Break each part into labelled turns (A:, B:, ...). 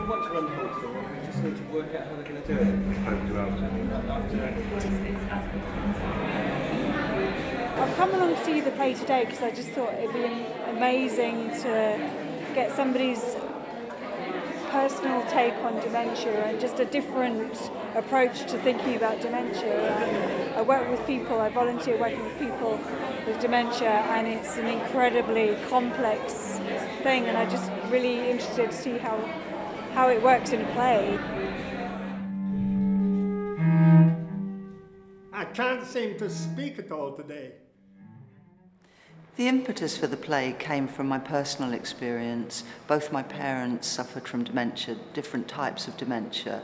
A: much run the whole thing, we just need to work out how they're going to do it.
B: I've come along to see the play today because I just thought it'd be amazing to get somebody's personal take on dementia and just a different approach to thinking about dementia. And I work with people, I volunteer working with people with dementia, and it's an incredibly complex thing, and I'm just really interested to see how it works in a play.
C: I can't seem to speak at all today.
D: The impetus for the play came from my personal experience. Both my parents suffered from dementia, different types of dementia.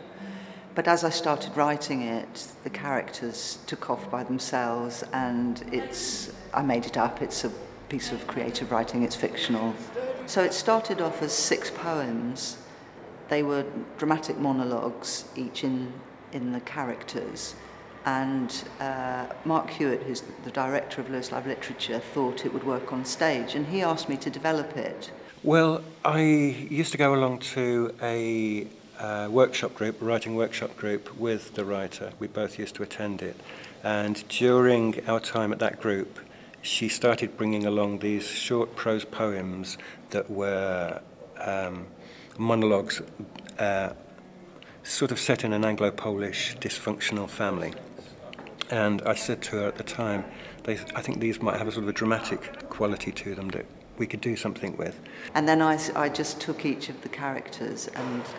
D: But as I started writing it, the characters took off by themselves, and I made it up. It's a piece of creative writing, it's fictional. So it started off as 6 poems. They were dramatic monologues, each in the characters. And Mark Hewitt, who's the director of Lewis Live Literature, thought it would work on stage, and he asked me to develop it.
E: Well, I used to go along to a workshop group, a writing workshop group with the writer. We both used to attend it. And during our time at that group, she started bringing along these short prose poems that were monologues sort of set in an Anglo-Polish dysfunctional family. And I said to her at the time, I think these might have a sort of a dramatic quality to them that we could do something with.
D: And then I just took each of the characters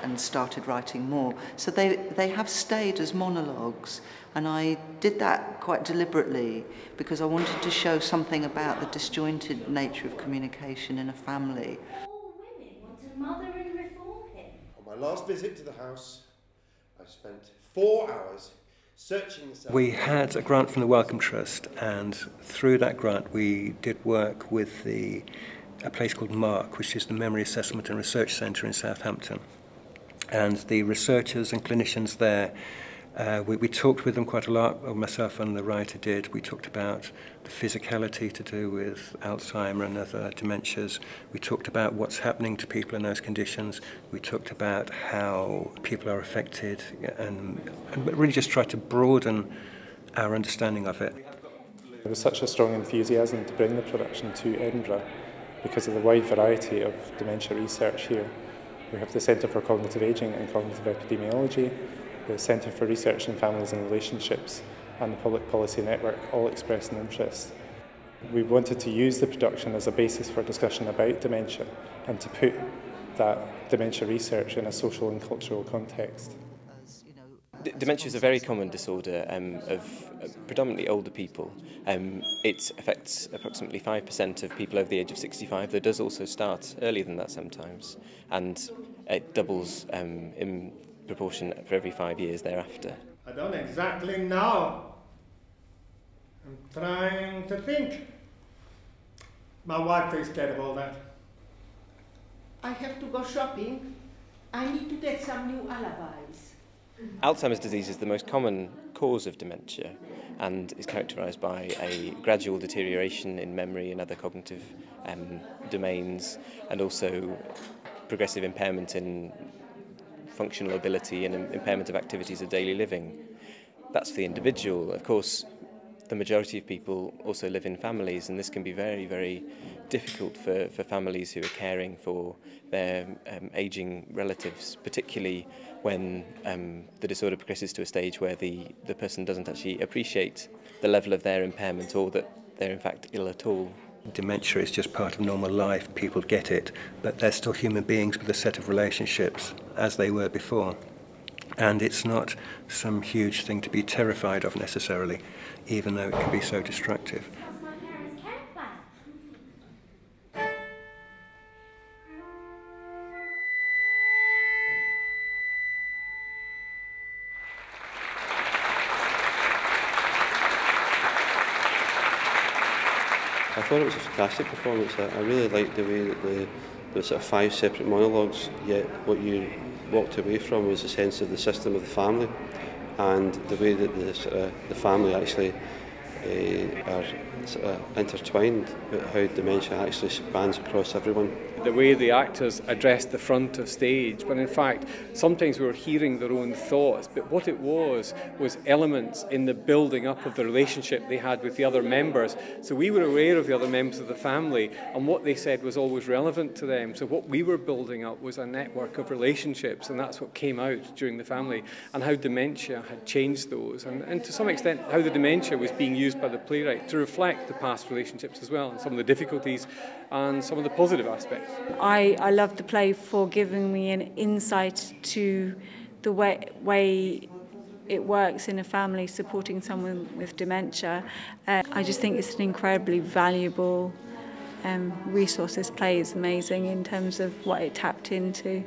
D: and started writing more. So they have stayed as monologues, and I did that quite deliberately because I wanted to show something about the disjointed nature of communication in a family.
F: All women want to mother and reform him.
G: On my last visit to the house, I spent 4 hours searching the cell.
E: We had a grant from the Wellcome Trust, and through that grant we did work with a place called Mark, which is the Memory Assessment and Research Centre in Southampton. And the researchers and clinicians there, we talked with them quite a lot, or myself and the writer did. We talked about the physicality to do with Alzheimer and other dementias. We talked about what's happening to people in those conditions. We talked about how people are affected, and really just tried to broaden our understanding of it.
H: There was such a strong enthusiasm to bring the production to Edinburgh because of the wide variety of dementia research here. We have the Centre for Cognitive Ageing and Cognitive Epidemiology, the Centre for Research in Families and Relationships, and the Public Policy Network, all expressing interest. We wanted to use the production as a basis for discussion about dementia and to put that dementia research in a social and cultural context.
I: Dementia is a very common disorder of predominantly older people. It affects approximately 5% of people over the age of 65. There does also start earlier than that sometimes, and it doubles in proportion for every 5 years thereafter.
C: I don't exactly know. I'm trying to think. My wife takes care of all that.
J: I have to go shopping. I need to get some new alibis.
I: Alzheimer's disease is the most common cause of dementia and is characterised by a gradual deterioration in memory and other cognitive domains, and also progressive impairment in functional ability and impairment of activities of daily living. That's for the individual. Of course, the majority of people also live in families, and this can be very, very difficult for families who are caring for their ageing relatives, particularly when the disorder progresses to a stage where the person doesn't actually appreciate the level of their impairment, or that they're in fact ill at all.
E: Dementia is just part of normal life. People get it, but they're still human beings with a set of relationships as they were before. And it's not some huge thing to be terrified of necessarily, even though it can be so destructive.
K: I thought it was a fantastic performance. I really liked the way that there were sort of 5 separate monologues, yet what you walked away from was a sense of the system of the family, and the way that the family actually are intertwined, but how dementia actually spans across everyone.
L: the way the actors addressed the front of stage, but in fact sometimes we were hearing their own thoughts, but what it was elements in the building up of the relationship they had with the other members. So we were aware of the other members of the family, and what they said was always relevant to them. So what we were building up was a network of relationships, and that's what came out during the family, and how dementia had changed those, and to some extent how the dementia was being used by the playwright to reflect the past relationships as well, and some of the difficulties and some of the positive aspects.
B: I love the play for giving me an insight to the way it works in a family supporting someone with dementia. I just think it's an incredibly valuable resource. This play is amazing in terms of what it tapped into.